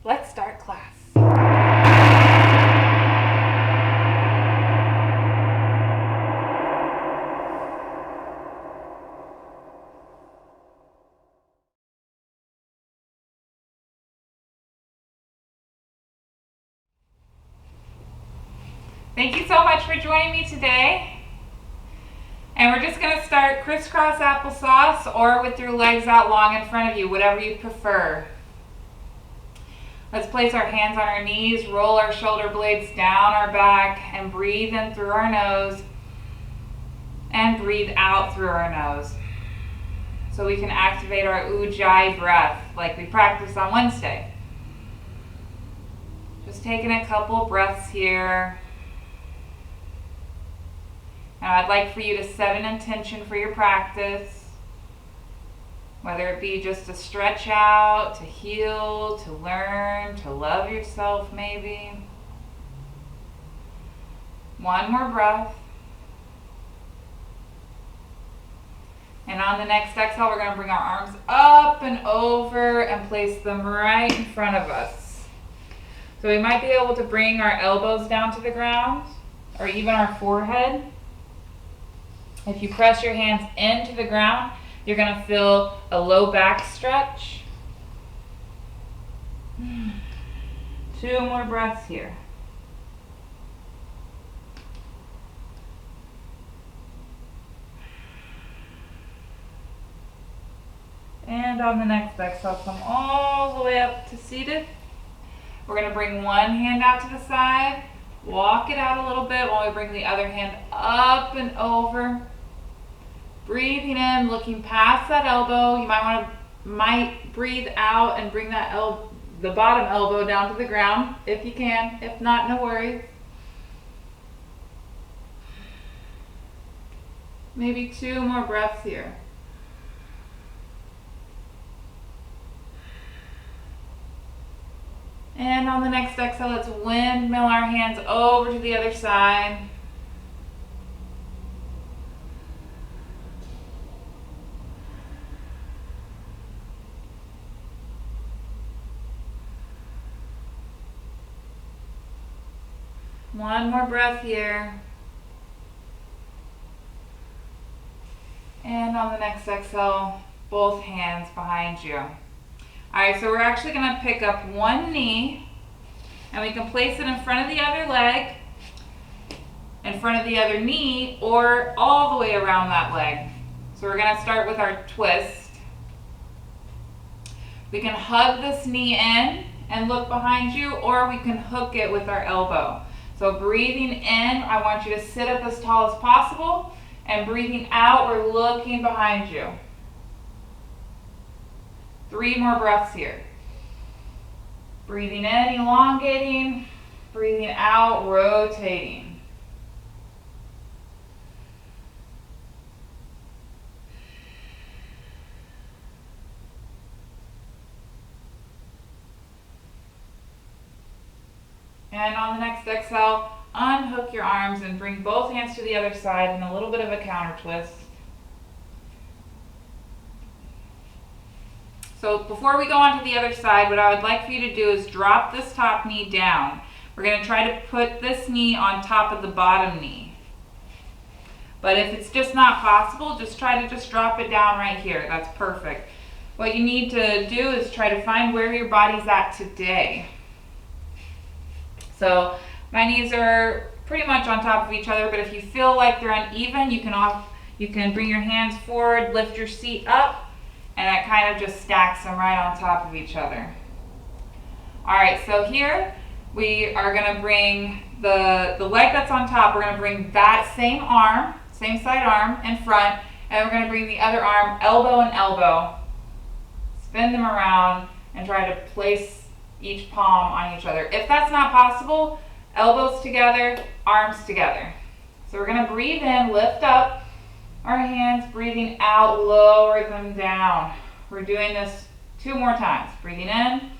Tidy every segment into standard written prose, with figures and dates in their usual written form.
Let's start class. Thank you so much for joining me today. And we're just going to start crisscross applesauce or with your legs out long in front of you, whatever you prefer. Let's place our hands on our knees, roll our shoulder blades down our back, and breathe in through our nose and breathe out through our nose. So we can activate our Ujjayi breath like we practiced on Wednesday. Just taking a couple breaths here. Now I'd like for you to set an intention for your practice, whether it be just to stretch out, to heal, to learn, to love yourself maybe. One more breath. And on the next exhale, we're going to bring our arms up and over and place them right in front of us. So we might be able to bring our elbows down to the ground or even our forehead. If you press your hands into the ground, you're going to feel a low back stretch. 2 more breaths here. And on the next exhale, come all the way up to seated. We're going to bring one hand out to the side, walk it out a little bit while we bring the other hand up and over. Breathing in, looking past that elbow. You might breathe out and bring that the bottom elbow down to the ground if you can. If not, no worries. Maybe 2 more breaths here. And on the next exhale, let's windmill our hands over to the other side. One more breath here. And on the next exhale, both hands behind you. Alright, so we're actually going to pick up one knee and we can place it in front of the other leg, in front of the other knee, or all the way around that leg. So we're going to start with our twist. We can hug this knee in and look behind you, or we can hook it with our elbow. So breathing in, I want you to sit up as tall as possible, and breathing out, we're looking behind you. 3 more breaths here. Breathing in, elongating. Breathing out, rotating. And on the next exhale, unhook your arms and bring both hands to the other side in a little bit of a counter twist. So before we go on to the other side, what I would like for you to do is drop this top knee down. We're going to try to put this knee on top of the bottom knee. But if it's just not possible, just try to drop it down right here. That's perfect. What you need to do is try to find where your body's at today. So my knees are pretty much on top of each other, but if you feel like they're uneven, you can bring your hands forward, lift your seat up, and that kind of just stacks them right on top of each other. All right, so here we are going to bring the leg that's on top, we're going to bring that same arm, same side arm in front, and we're going to bring the other arm elbow and elbow, spin them around, and try to place each palm on each other. If that's not possible, elbows together, arms together. So we're going to breathe in, lift up our hands, breathing out, lower them down. We're doing this 2 more times. Breathing in,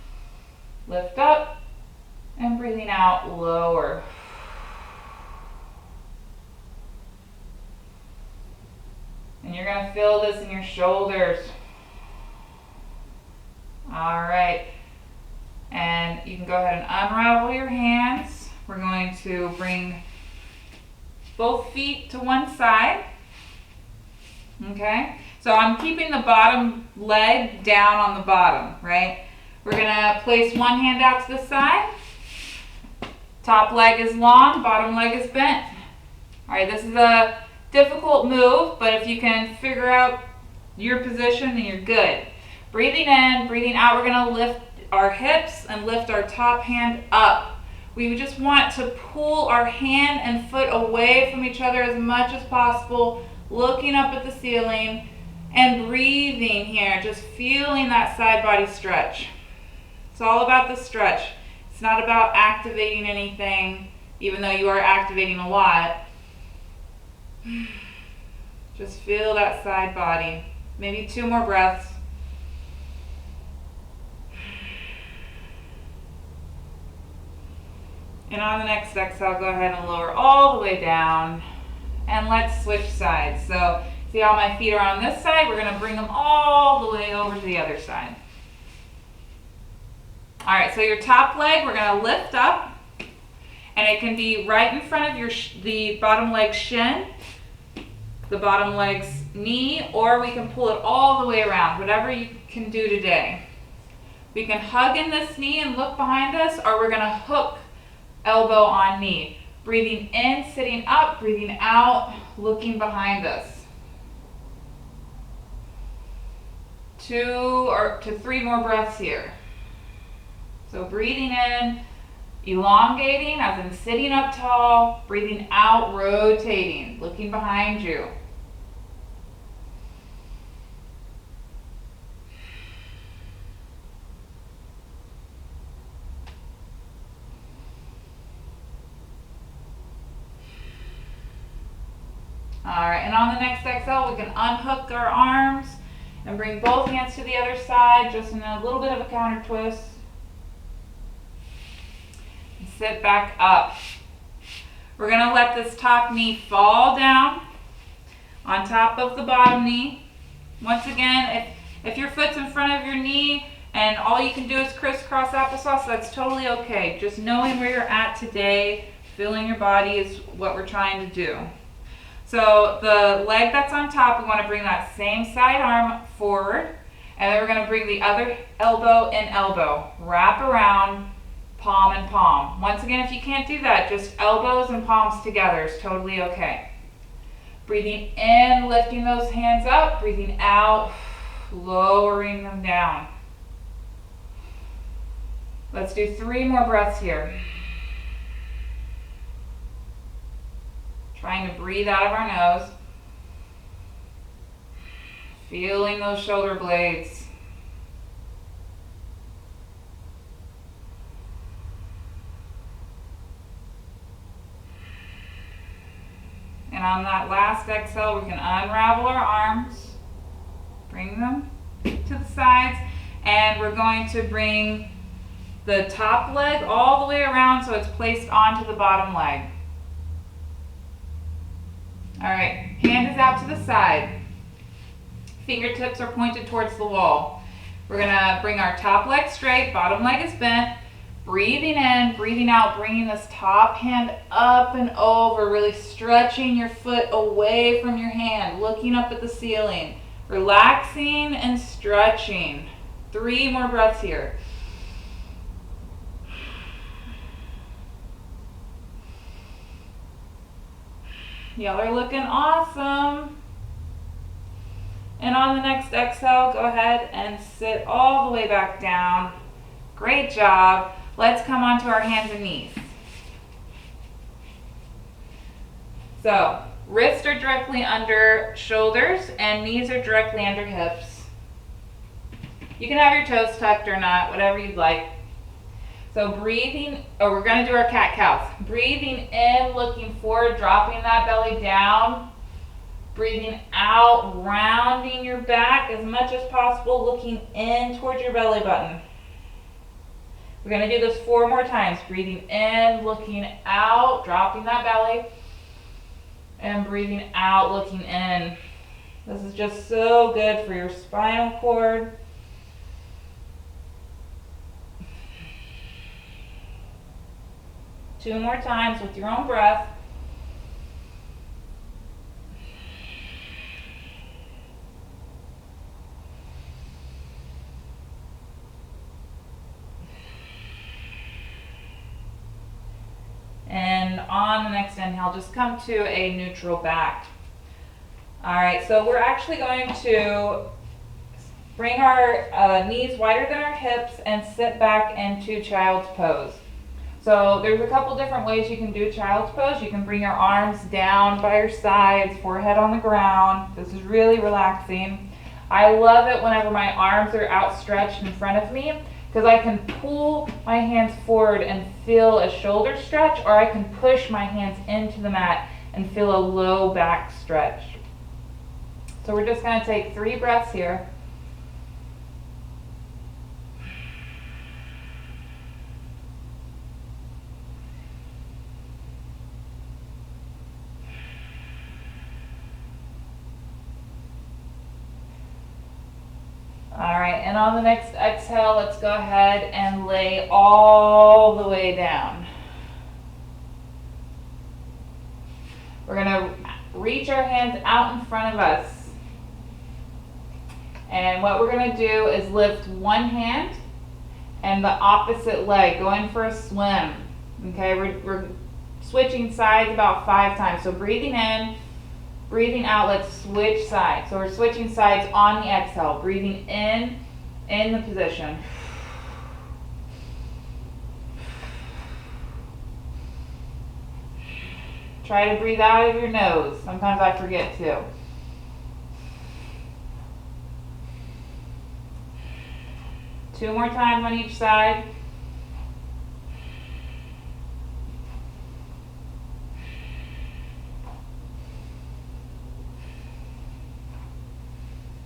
lift up, and breathing out, lower. And you're going to feel this in your shoulders. All right. And you can go ahead and unravel your hands. We're going to bring both feet to one side. Okay? So I'm keeping the bottom leg down on the bottom, right? We're gonna place one hand out to the side. Top leg is long, bottom leg is bent. All right, this is a difficult move, but if you can figure out your position, then you're good. Breathing in, breathing out, we're gonna lift our hips and lift our top hand up. We just want to pull our hand and foot away from each other as much as possible, looking up at the ceiling and breathing here, just feeling that side body stretch. It's all about the stretch. It's not about activating anything, even though you are activating a lot. Just feel that side body. Maybe 2 more breaths. And on the next exhale, go ahead and lower all the way down. And let's switch sides. So see how my feet are on this side? We're going to bring them all the way over to the other side. All right, so your top leg, we're going to lift up. And it can be right in front of the bottom leg's shin, the bottom leg's knee, or we can pull it all the way around, whatever you can do today. We can hug in this knee and look behind us, or we're going to hook elbow on knee. Breathing in, sitting up, breathing out, looking behind us. 2 to 3 more breaths here. So breathing in, elongating, as in sitting up tall, breathing out, rotating, looking behind you. All right, and on the next exhale, we can unhook our arms and bring both hands to the other side, just in a little bit of a counter twist. And sit back up. We're going to let this top knee fall down on top of the bottom knee. Once again, if your foot's in front of your knee and all you can do is crisscross applesauce, that's totally okay. Just knowing where you're at today, feeling your body is what we're trying to do. So the leg that's on top, we want to bring that same side arm forward, and then we're going to bring the other elbow in elbow, wrap around, palm and palm. Once again, if you can't do that, just elbows and palms together is totally okay. Breathing in, lifting those hands up, breathing out, lowering them down. Let's do 3 more breaths here. Trying to breathe out of our nose. Feeling those shoulder blades. And on that last exhale, we can unravel our arms, bring them to the sides, and we're going to bring the top leg all the way around so it's placed onto the bottom leg. All right, hand is out to the side. Fingertips are pointed towards the wall. We're gonna bring our top leg straight, bottom leg is bent. Breathing in, breathing out, bringing this top hand up and over, really stretching your foot away from your hand, looking up at the ceiling, relaxing and stretching. 3 more breaths here. Y'all are looking awesome. And on the next exhale, go ahead and sit all the way back down. Great job. Let's come onto our hands and knees. So, wrists are directly under shoulders and knees are directly under hips. You can have your toes tucked or not, whatever you'd like. So breathing, we're going to do our cat-cows. Breathing in, looking forward, dropping that belly down. Breathing out, rounding your back as much as possible, looking in towards your belly button. We're going to do this 4 more times. Breathing in, looking out, dropping that belly. And breathing out, looking in. This is just so good for your spinal cord. 2 more times with your own breath. And on the next inhale, just come to a neutral back. All right, so we're actually going to bring our knees wider than our hips and sit back into child's pose. So there's a couple different ways you can do child's pose. You can bring your arms down by your sides, forehead on the ground. This is really relaxing. I love it whenever my arms are outstretched in front of me, because I can pull my hands forward and feel a shoulder stretch, or I can push my hands into the mat and feel a low back stretch. So we're just going to take 3 breaths here. All right, and on the next exhale, let's go ahead and lay all the way down. We're going to reach our hands out in front of us. And what we're going to do is lift one hand and the opposite leg, going for a swim. Okay, we're switching sides about 5 times. So breathing in, breathing out, let's switch sides. So we're switching sides on the exhale. Breathing in the position. Try to breathe out of your nose. Sometimes I forget to. Two more times on each side.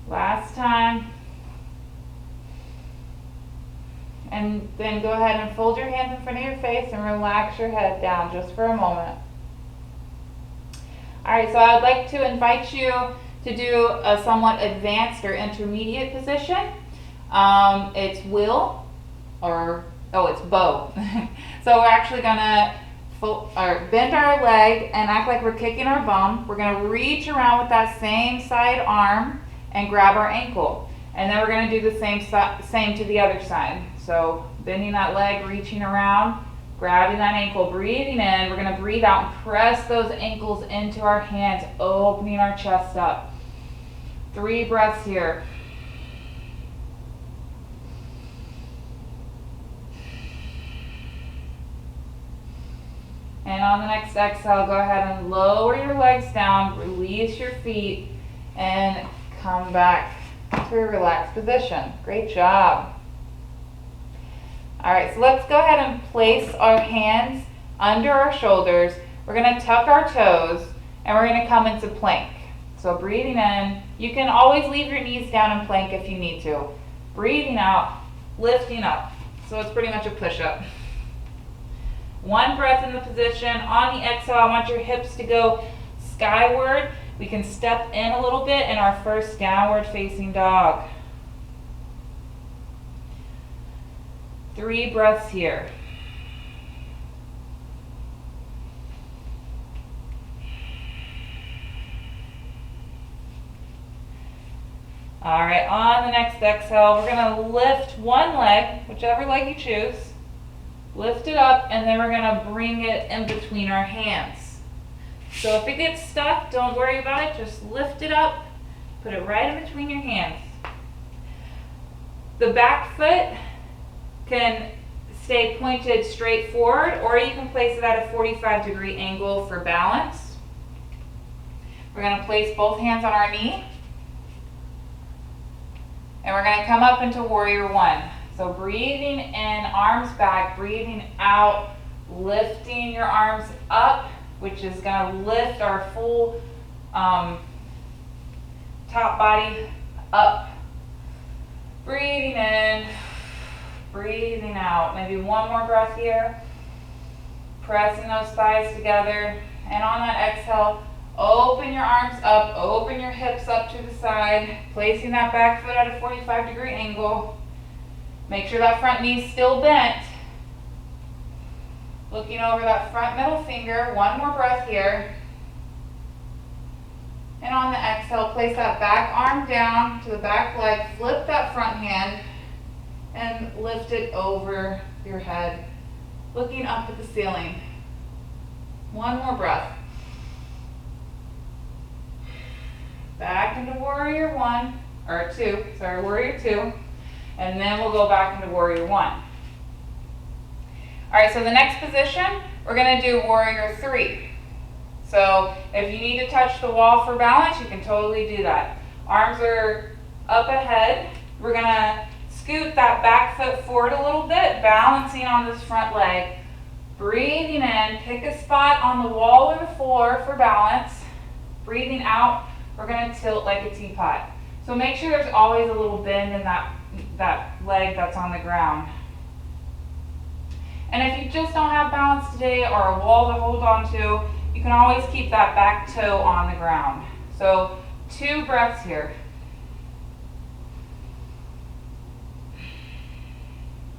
Last time. And then go ahead and fold your hands in front of your face and relax your head down just for a moment. Alright, so I would like to invite you to do a somewhat advanced or intermediate position. It's wheel, it's bow. So we're actually going to bend our leg and act like we're kicking our bum. We're going to reach around with that same side arm and grab our ankle. And then we're going to do the same to the other side. So bending that leg, reaching around, grabbing that ankle, breathing in. We're going to breathe out and press those ankles into our hands, opening our chest up. 3 breaths here. And on the next exhale, go ahead and lower your legs down, release your feet, and come back to a relaxed position. Great job. All right, so let's go ahead and place our hands under our shoulders. We're going to tuck our toes, and we're going to come into plank. So breathing in, you can always leave your knees down in plank if you need to. Breathing out, lifting up. So it's pretty much a push-up. 1 breath in the position. On the exhale, I want your hips to go skyward. We can step in a little bit in our first downward facing dog. 3 breaths here. All right, on the next exhale, we're going to lift one leg, whichever leg you choose. Lift it up, and then we're going to bring it in between our hands. So if it gets stuck, don't worry about it. Just lift it up, put it right in between your hands. The back foot can stay pointed straight forward, or you can place it at a 45-degree angle for balance. We're going to place both hands on our knee, and we're going to come up into warrior 1. So breathing in, arms back, breathing out, lifting your arms up, which is going to lift our full top body up. Breathing in, breathing out. Maybe 1 more breath here. Pressing those thighs together. And on that exhale, open your arms up, open your hips up to the side, placing that back foot at a 45-degree angle. Make sure that front knee is still bent. Looking over that front middle finger, one more breath here. And on the exhale, place that back arm down to the back leg, flip that front hand, and lift it over your head, looking up at the ceiling. One more breath. Back into warrior one, or two, sorry, warrior two, and then we'll go back into warrior one. All right, so the next position, we're gonna do warrior three. So if you need to touch the wall for balance, you can totally do that. Arms are up ahead. We're gonna scoot that back foot forward a little bit, balancing on this front leg. Breathing in, pick a spot on the wall or the floor for balance. Breathing out, we're gonna tilt like a teapot. So make sure there's always a little bend in that leg that's on the ground. And if you just don't have balance today or a wall to hold on to, you can always keep that back toe on the ground. So 2 breaths here.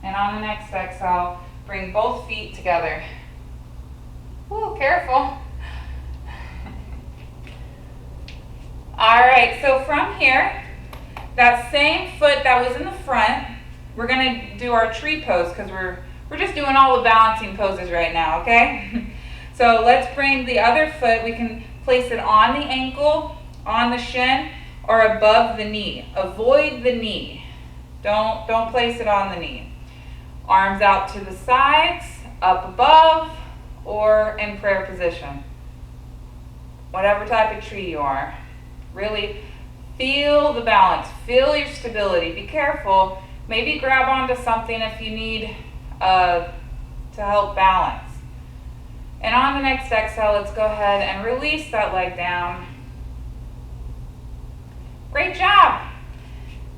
And on the next exhale, bring both feet together. Ooh, careful. All right, so from here, that same foot that was in the front, we're gonna do our tree pose because we're just doing all the balancing poses right now, okay? So let's bring the other foot, we can place it on the ankle, on the shin, or above the knee. Avoid the knee. Don't place it on the knee. Arms out to the sides, up above, or in prayer position. Whatever type of tree you are. Really feel the balance, feel your stability. Be careful, maybe grab onto something if you need to help balance. And on the next exhale, let's go ahead and release that leg down. Great job.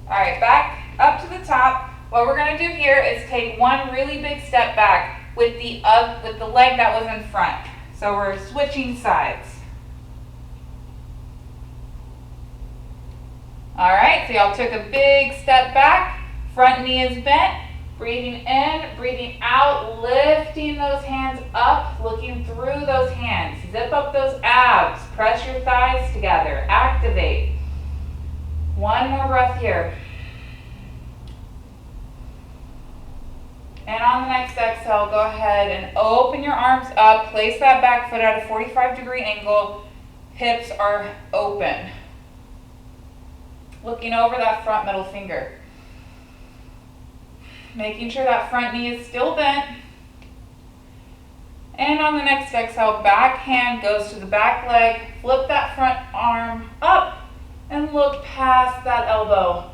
All right, back up to the top. What we're gonna do here is take one really big step back with the leg that was in front. So we're switching sides. All right, so y'all took a big step back, front knee is bent, breathing in, breathing out, lifting those hands up, looking through those hands. Zip up those abs, press your thighs together, activate. One more breath here. And on the next exhale, go ahead and open your arms up, place that back foot at a 45-degree angle, hips are open. Looking over that front middle finger. Making sure that front knee is still bent. And on the next exhale, back hand goes to the back leg, flip that front arm up and look past that elbow.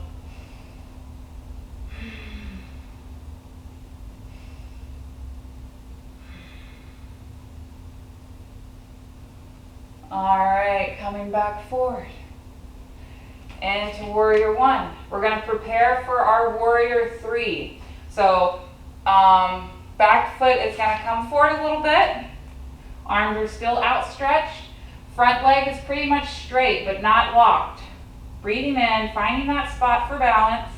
All right, coming back forward. Into warrior one. We're gonna prepare for our warrior three. So back foot is gonna come forward a little bit. Arms are still outstretched. Front leg is pretty much straight, but not locked. Breathing in, finding that spot for balance.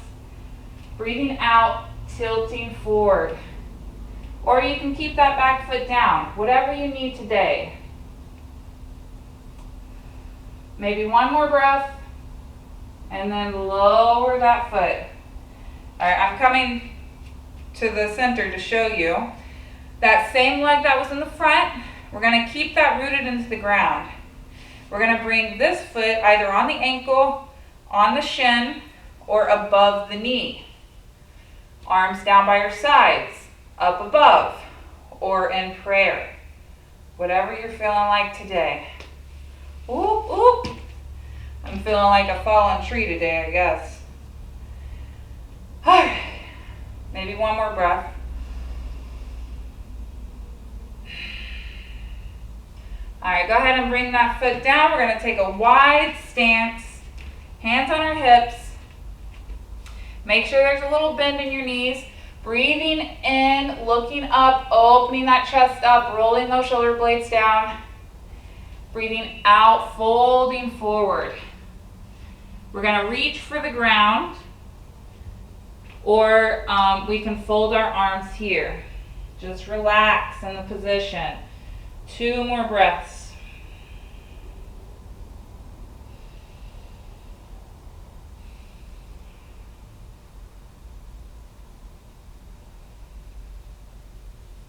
Breathing out, tilting forward. Or you can keep that back foot down, whatever you need today. Maybe one more breath. And then lower that foot. All right, I'm coming to the center to show you. That same leg that was in the front, we're gonna keep that rooted into the ground. We're gonna bring this foot either on the ankle, on the shin, or above the knee. Arms down by your sides, up above, or in prayer. Whatever you're feeling like today. Oop, oop. I'm feeling like a fallen tree today, I guess. All right, maybe one more breath. All right, go ahead and bring that foot down. We're gonna take a wide stance, hands on our hips. Make sure there's a little bend in your knees. Breathing in, looking up, opening that chest up, rolling those shoulder blades down. Breathing out, folding forward. We're gonna reach for the ground, or we can fold our arms here. Just relax in the position. 2 more breaths.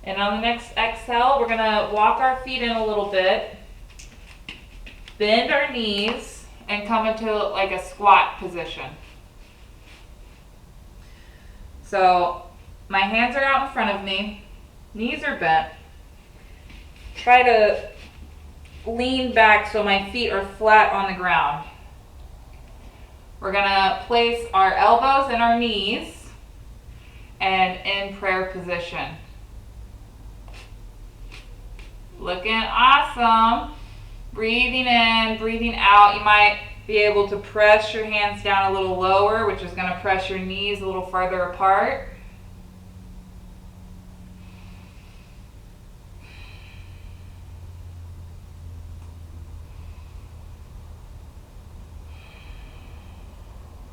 And on the next exhale, we're going to walk our feet in a little bit, bend our knees, and come into like a squat position. So my hands are out in front of me, knees are bent. Try to lean back so my feet are flat on the ground. We're going to place our elbows in our knees and in prayer position. Looking awesome. Breathing in, breathing out. You might be able to press your hands down a little lower, which is going to press your knees a little farther apart.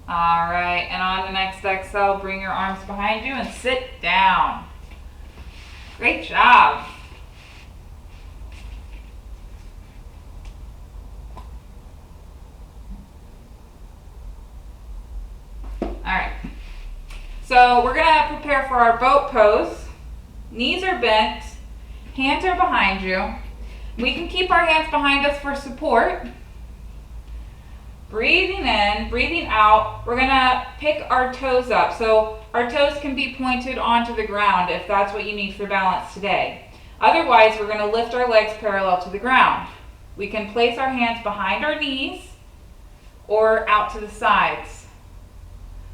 All right, and on the next exhale, bring your arms behind you and sit down. Great job. Alright, so we're going to prepare for our boat pose. Knees are bent, hands are behind you. We can keep our hands behind us for support. Breathing in, breathing out, we're going to pick our toes up. So our toes can be pointed onto the ground if that's what you need for balance today. Otherwise, we're going to lift our legs parallel to the ground. We can place our hands behind our knees or out to the sides.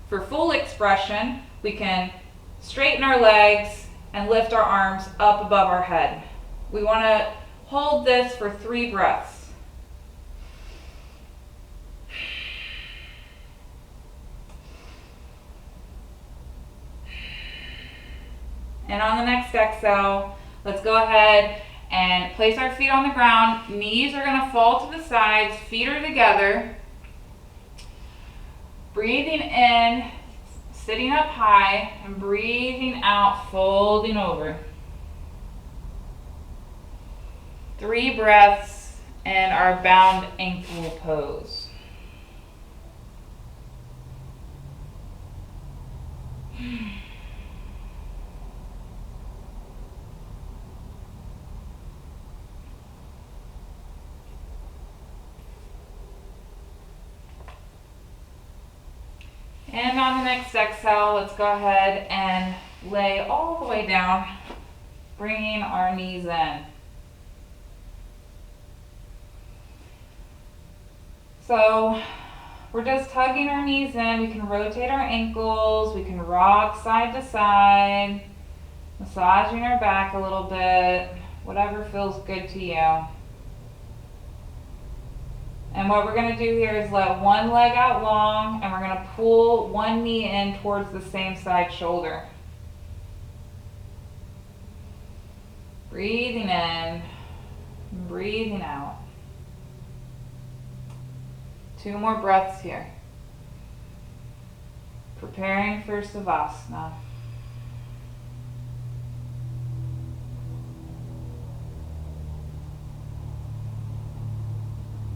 For full expression, we can straighten our legs and lift our arms up above our head. We want to hold this for 3 breaths. And on the next exhale, let's go ahead and place our feet on the ground. Knees are going to fall to the sides, feet are together. Breathing in, sitting up high, and breathing out, folding over. 3 breaths in our bound ankle pose. And on the next exhale, let's go ahead and lay all the way down, bringing our knees in. So we're just tugging our knees in. We can rotate our ankles. We can rock side to side, massaging our back a little bit, whatever feels good to you. And what we're going to do here is let one leg out long, and we're going to pull one knee in towards the same side shoulder. Breathing in, breathing out. 2 more breaths here. Preparing for Savasana.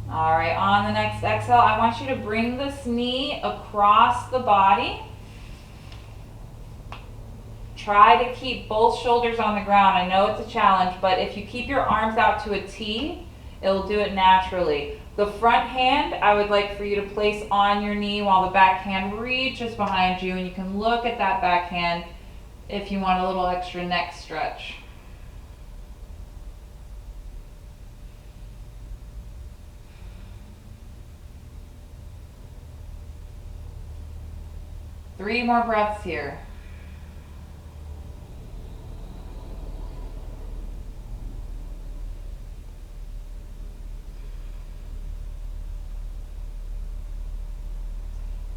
All right, on the next exhale, I want you to bring this knee across the body. Try to keep both shoulders on the ground. I know it's a challenge, but if you keep your arms out to a T, it'll do it naturally. The front hand, I would like for you to place on your knee while the back hand reaches behind you, and you can look at that back hand if you want a little extra neck stretch. Three more breaths here.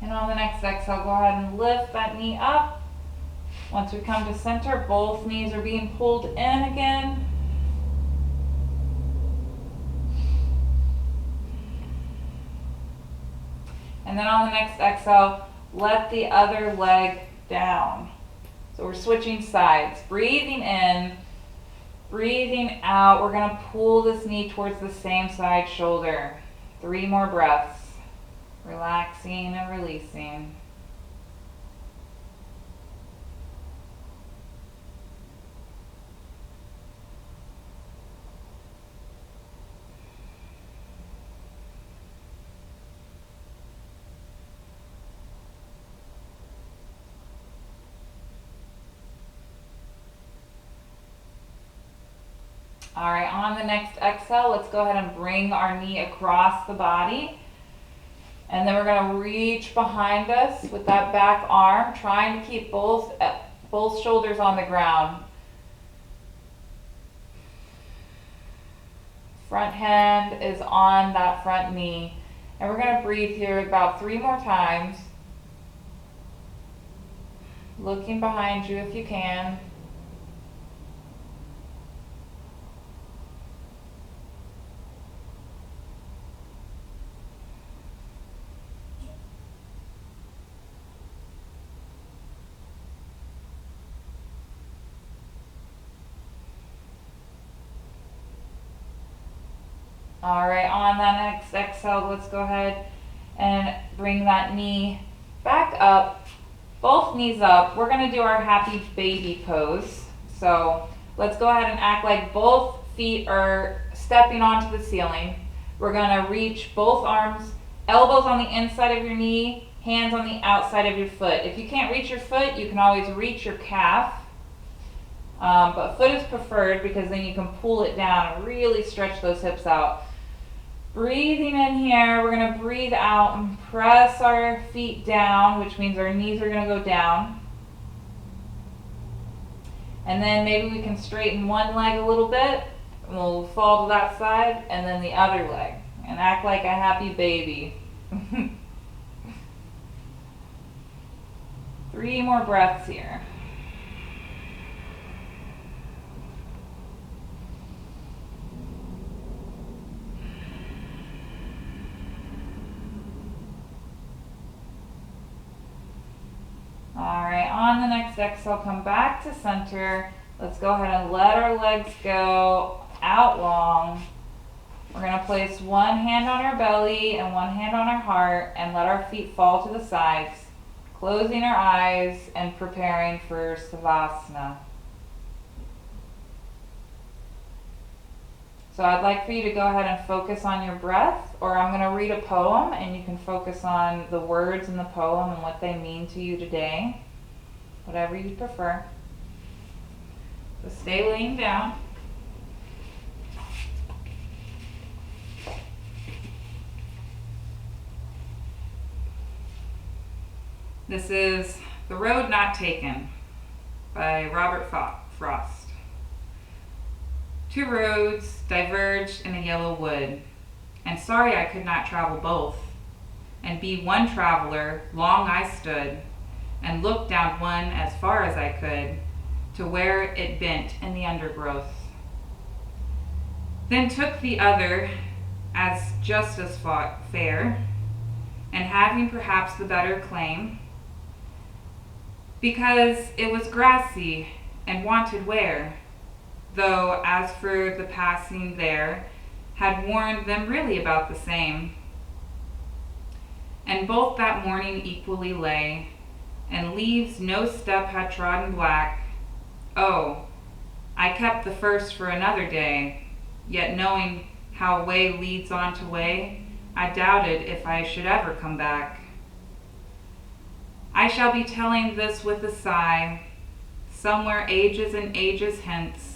And on the next exhale, go ahead and lift that knee up. Once we come to center, both knees are being pulled in again. And then on the next exhale, let the other leg down. So we're switching sides. Breathing in, breathing out. We're going to pull this knee towards the same side shoulder. 3 more breaths. Relaxing and releasing. All right, on the next exhale, let's go ahead and bring our knee across the body. And then we're going to reach behind us with that back arm, trying to keep both shoulders on the ground. Front hand is on that front knee. And we're going to breathe here about 3 more times. Looking behind you if you can. All right, on that next exhale, let's go ahead and bring that knee back up, both knees up. We're gonna do our happy baby pose. So let's go ahead and act like both feet are stepping onto the ceiling. We're gonna reach both arms, elbows on the inside of your knee, hands on the outside of your foot. If you can't reach your foot, you can always reach your calf. But foot is preferred because then you can pull it down and really stretch those hips out. Breathing in here, we're going to breathe out and press our feet down, which means our knees are going to go down. And then maybe we can straighten one leg a little bit, and we'll fall to that side, and then the other leg, and act like a happy baby. 3 more breaths here. Alright, on the next exhale, come back to center. Let's go ahead and let our legs go out long. We're going to place one hand on our belly and one hand on our heart and let our feet fall to the sides, closing our eyes and preparing for Savasana. So I'd like for you to go ahead and focus on your breath, or I'm going to read a poem and you can focus on the words in the poem and what they mean to you today, whatever you prefer. So stay laying down. This is The Road Not Taken by Robert Frost. 2 roads diverged in a yellow wood, and sorry I could not travel both, and be one traveler. Long I stood, and looked down one as far as I could, to where it bent in the undergrowth. Then took the other as just as fair, and having perhaps the better claim, because it was grassy and wanted wear, though as for the passing there, had warned them really about the same. And both that morning equally lay, and leaves no step had trodden black. Oh, I kept the first for another day, yet knowing how way leads on to way, I doubted if I should ever come back. I shall be telling this with a sigh, somewhere ages and ages hence.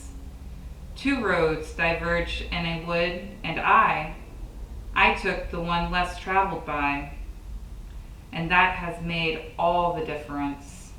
2 roads diverged in a wood, and I took the one less traveled by, and that has made all the difference.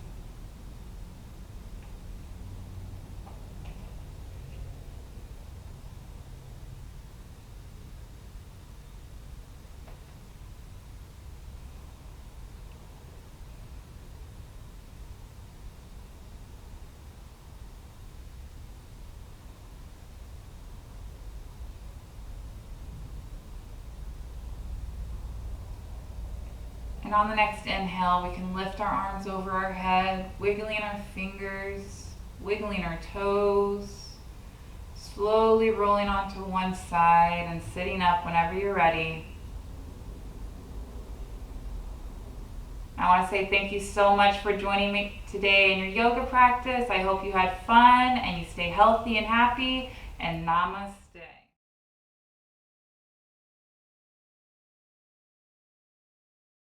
And on the next inhale, we can lift our arms over our head, wiggling our fingers, wiggling our toes, slowly rolling onto one side and sitting up whenever you're ready. I want to say thank you so much for joining me today in your yoga practice. I hope you had fun and you stay healthy and happy, and namaste.